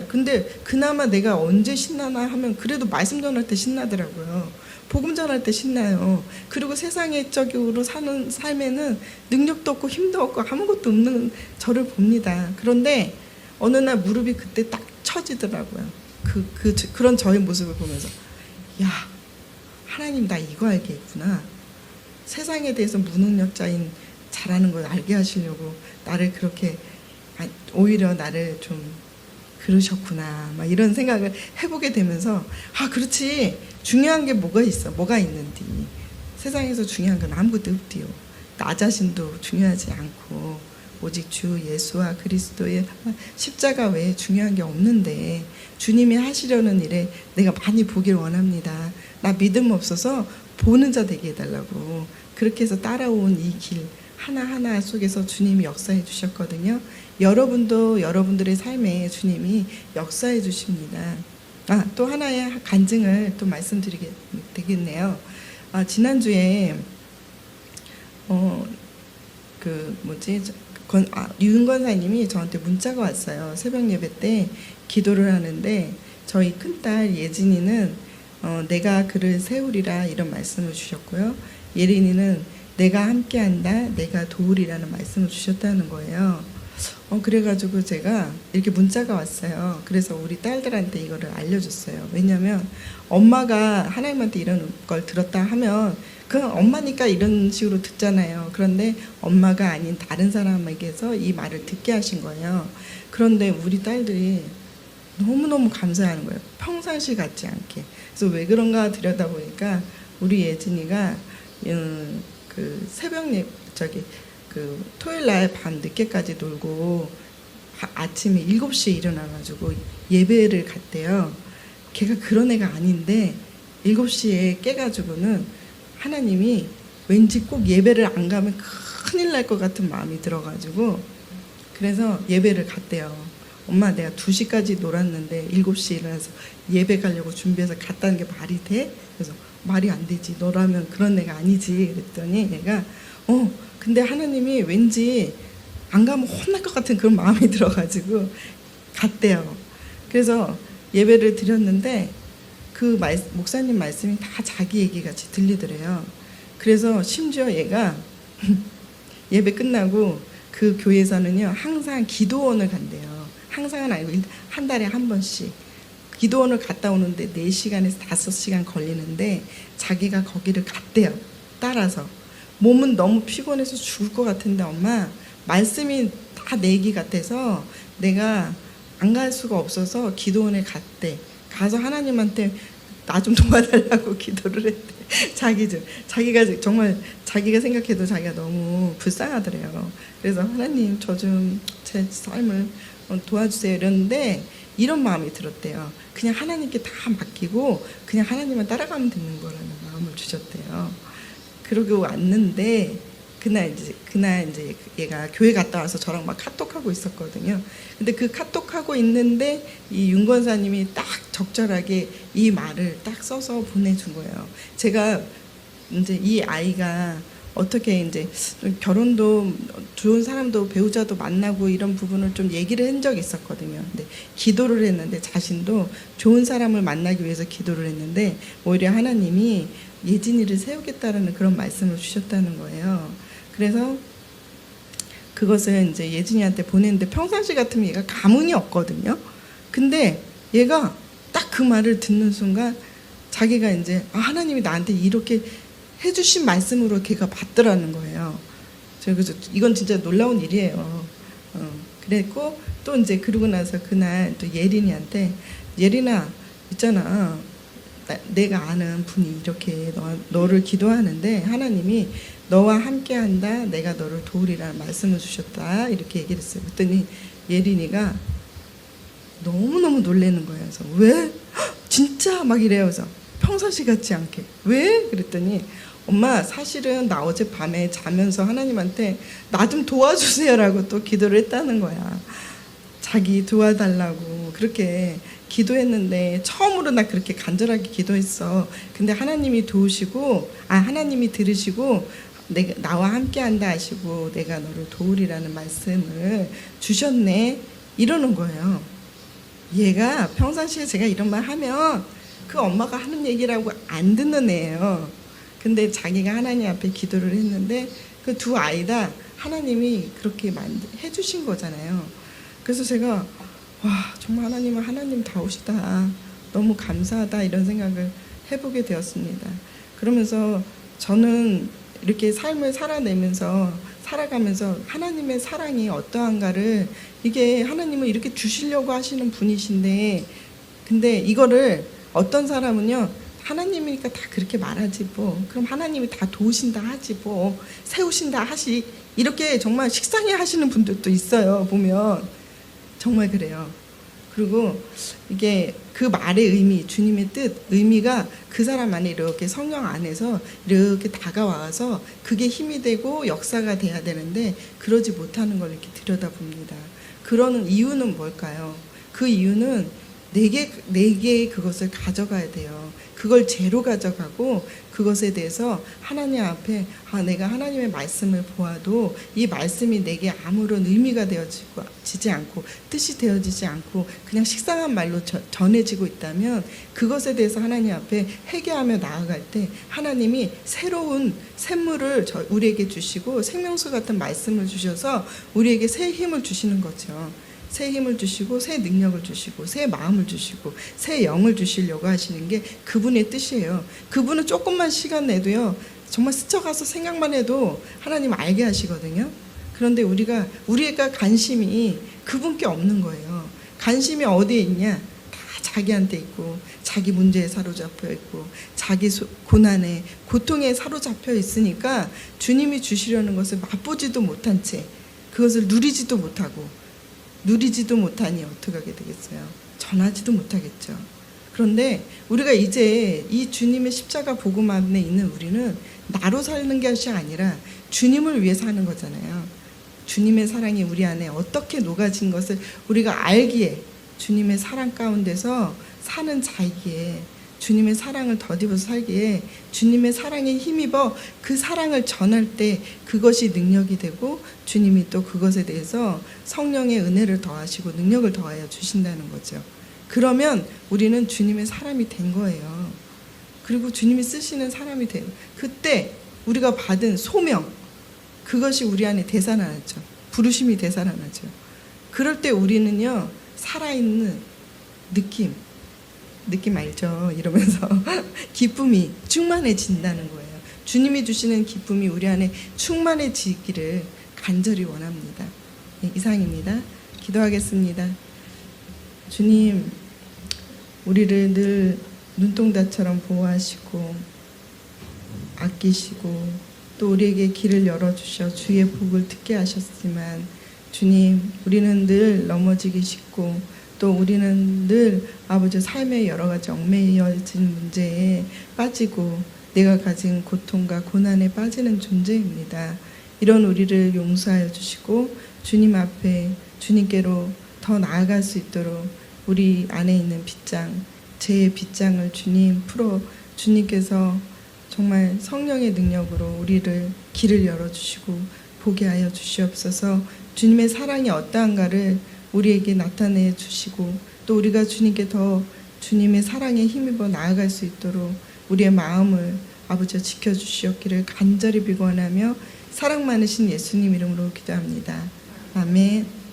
근데 그나마 내가 언제 신나나 하면 그래도 말씀 전할 때 신나더라고요. 복음 전할 때 신나요. 그리고 세상적으로 사는 삶에는 능력도 없고 힘도 없고 아무것도 없는 저를 봅니다. 그런데 어느 날 무릎이 그때 딱 처지더라고요. 그런 저의 모습을 보면서 야, 하나님 나 이거 알겠구나. 세상에 대해서 무능력자인 잘하는 걸 알게 하시려고 나를 그렇게 오히려 나를 좀 그러셨구나 막 이런 생각을 해보게 되면서 아 그렇지 중요한 게 뭐가 있는디 세상에서 중요한 건 아무것도 없디요. 나 자신도 중요하지 않고 오직 주 예수와 그리스도의 십자가 외에 중요한 게 없는데 주님이 하시려는 일에 내가 많이 보길 원합니다. 나 믿음 없어서 보는 자 되게 해달라고 그렇게 해서 따라온 이 길 하나하나 속에서 주님이 역사해 주셨거든요. 여러분도 여러분들의 삶에 주님이 역사해 주십니다. 또 하나의 간증을 또 말씀드리게 되겠네요. 지난주에 유은 권사님이 저한테 문자가 왔어요. 새벽 예배 때 기도를 하는데 저희 큰딸 예진이는 내가 그를 세우리라 이런 말씀을 주셨고요. 예린이는 내가 함께한다, 내가 도우리라는 말씀을 주셨다는 거예요. 그래가지고 제가 이렇게 문자가 왔어요. 그래서 우리 딸들한테 이거를 알려줬어요. 왜냐하면 엄마가 하나님한테 이런 걸 들었다 하면 그냥 엄마니까 이런 식으로 듣잖아요. 그런데 엄마가 아닌 다른 사람에게서 이 말을 듣게 하신 거예요. 그런데 우리 딸들이 너무너무 감사하는 거예요. 평상시 같지 않게. 그래서 왜 그런가 들여다보니까 우리 예진이가 토요일 날 밤 늦게까지 놀고 아침에 7시에 일어나가지고 예배를 갔대요. 걔가 그런 애가 아닌데 7시에 깨가지고는 하나님이 왠지 꼭 예배를 안 가면 큰일 날 것 같은 마음이 들어가지고 그래서 예배를 갔대요. 엄마 내가 2시까지 놀았는데 7시에 일어나서 예배 가려고 준비해서 갔다는 게 말이 돼? 그래서 말이 안 되지. 너라면 그런 애가 아니지. 그랬더니 얘가 근데 하나님이 왠지 안 가면 혼날 것 같은 그런 마음이 들어가지고 갔대요. 그래서 예배를 드렸는데 목사님 말씀이 다 자기 얘기 같이 들리더래요. 그래서 심지어 얘가 예배 끝나고 그 교회에서는요 항상 기도원을 간대요. 항상은 아니고 한 달에 한 번씩 기도원을 갔다 오는데 4시간에서 5시간 걸리는데 자기가 거기를 갔대요. 따라서 몸은 너무 피곤해서 죽을 것 같은데 엄마 말씀이 다 내 얘기 같아서 내가 안 갈 수가 없어서 기도원에 갔대. 가서 하나님한테 나 좀 도와달라고 기도를 했대. 자기가 정말 자기가 생각해도 자기가 너무 불쌍하더래요. 그래서 하나님 저 좀 제 삶을 도와주세요 이랬는데 이런 마음이 들었대요. 그냥 하나님께 다 맡기고 그냥 하나님만 따라가면 되는 거라는 마음을 주셨대요. 그러고 왔는데 그날 이제 얘가 교회 갔다 와서 저랑 막 카톡하고 있었거든요. 근데 그 카톡하고 있는데 이 윤 권사님이 딱 적절하게 이 말을 딱 써서 보내준 거예요. 제가 이제 이 아이가 어떻게 이제 결혼도 좋은 사람도 배우자도 만나고 이런 부분을 좀 얘기를 한 적이 있었거든요. 근데 기도를 했는데 자신도 좋은 사람을 만나기 위해서 기도를 했는데 오히려 하나님이 예진이를 세우겠다라는 그런 말씀을 주셨다는 거예요. 그래서 그것을 이제 예진이한테 보냈는데 평상시 같으면 얘가 감흥이 없거든요. 근데 얘가 딱 그 말을 듣는 순간 자기가 이제 하나님이 나한테 이렇게 해주신 말씀으로 걔가 받더라는 거예요. 그래서 이건 진짜 놀라운 일이에요. 그랬고 또 이제 그러고 나서 그날 또 예린이한테 예린아 있잖아 내가 아는 분이 이렇게 너를 기도하는데 하나님이 너와 함께한다, 내가 너를 도우리라는 말씀을 주셨다, 이렇게 얘기를 했어요. 그랬더니 예린이가 너무너무 놀라는 거예요. 그래서 왜? 진짜? 막 이래요. 그래서 평상시 같지 않게 왜? 그랬더니 엄마, 사실은 나 어젯밤에 자면서 하나님한테 나 좀 도와주세요라고 또 기도를 했다는 거야. 자기 도와달라고 그렇게 기도했는데 처음으로 나 그렇게 간절하게 기도했어. 근데 하나님이 도우시고, 하나님이 들으시고 나와 함께한다 하시고 내가 너를 도우리라는 말씀을 주셨네, 이러는 거예요. 얘가 평상시에 제가 이런 말 하면 그 엄마가 하는 얘기라고 안 듣는 애예요. 근데 자기가 하나님 앞에 기도를 했는데 그 두 아이 다 하나님이 그렇게 해주신 거잖아요. 그래서 제가 와, 정말 하나님은 하나님다우시다, 너무 감사하다, 이런 생각을 해보게 되었습니다. 그러면서 저는 이렇게 삶을 살아가면서 하나님의 사랑이 어떠한가를, 이게 하나님은 이렇게 주시려고 하시는 분이신데, 근데 이거를 어떤 사람은요, 하나님이니까 다 그렇게 말하지 뭐, 그럼 하나님이 다 도우신다 하지 뭐, 세우신다 하시, 이렇게 정말 식상해 하시는 분들도 있어요. 보면 정말 그래요. 그리고 이게 그 말의 의미, 주님의 뜻, 의미가 그 사람 안에 이렇게 성령 안에서 이렇게 다가와서 그게 힘이 되고 역사가 돼야 되는데 그러지 못하는 걸 이렇게 들여다봅니다. 그러는 이유는 뭘까요? 그 이유는 내게 그것을 가져가야 돼요. 그걸 제로 가져가고 그것에 대해서 하나님 앞에 내가 하나님의 말씀을 보아도 이 말씀이 내게 아무런 의미가 되어지지 않고 뜻이 되어지지 않고 그냥 식상한 말로 전해지고 있다면 그것에 대해서 하나님 앞에 회개하며 나아갈 때 하나님이 새로운 샘물을 우리에게 주시고 생명수 같은 말씀을 주셔서 우리에게 새 힘을 주시는 거죠. 새 힘을 주시고 새 능력을 주시고 새 마음을 주시고 새 영을 주시려고 하시는 게 그분의 뜻이에요. 그분은 조금만 시간 내도요, 정말 스쳐가서 생각만 해도 하나님 알게 하시거든요. 그런데 우리가 관심이 그분께 없는 거예요. 관심이 어디에 있냐? 다 자기한테 있고 자기 문제에 사로잡혀 있고 자기 고난에 고통에 사로잡혀 있으니까 주님이 주시려는 것을 맛보지도 못한 채 그것을 누리지도 못하니 어떻게 하게 되겠어요? 전하지도 못하겠죠. 그런데 우리가 이제 이 주님의 십자가 복음 안에 있는 우리는 나로 사는 것이 아니라 주님을 위해 사는 거잖아요. 주님의 사랑이 우리 안에 어떻게 녹아진 것을 우리가 알기에, 주님의 사랑 가운데서 사는 자이기에, 주님의 사랑을 덧입어서 살기에 주님의 사랑에 힘입어 그 사랑을 전할 때 그것이 능력이 되고 주님이 또 그것에 대해서 성령의 은혜를 더하시고 능력을 더하여 주신다는 거죠. 그러면 우리는 주님의 사람이 된 거예요. 그리고 주님이 쓰시는 사람이 돼요. 그때 우리가 받은 소명, 그것이 우리 안에 되살아나죠. 부르심이 되살아나죠. 그럴 때 우리는요, 살아있는 느낌 알죠? 이러면서 기쁨이 충만해진다는 거예요. 주님이 주시는 기쁨이 우리 안에 충만해지기를 간절히 원합니다. 이상입니다. 기도하겠습니다. 주님, 우리를 늘 눈동자처럼 보호하시고 아끼시고 또 우리에게 길을 열어주셔 주의 복을 듣게 하셨지만, 주님, 우리는 늘 넘어지기 쉽고 또 우리는 늘 아버지 삶의 여러 가지 얽매여진 문제에 빠지고 내가 가진 고통과 고난에 빠지는 존재입니다. 이런 우리를 용서하여 주시고 주님 앞에 주님께로 더 나아갈 수 있도록 우리 안에 있는 빗장, 제 빗장을 주님 풀어 주님께서 정말 성령의 능력으로 우리를 길을 열어주시고 보게 하여 주시옵소서. 주님의 사랑이 어떠한가를 우리에게 나타내 주시고 또 우리가 주님께 더 주님의 사랑에 힘입어 나아갈 수 있도록 우리의 마음을 아버지와 지켜주시옵기를 간절히 비원하며 사랑 많으신 예수님 이름으로 기도합니다. 아멘.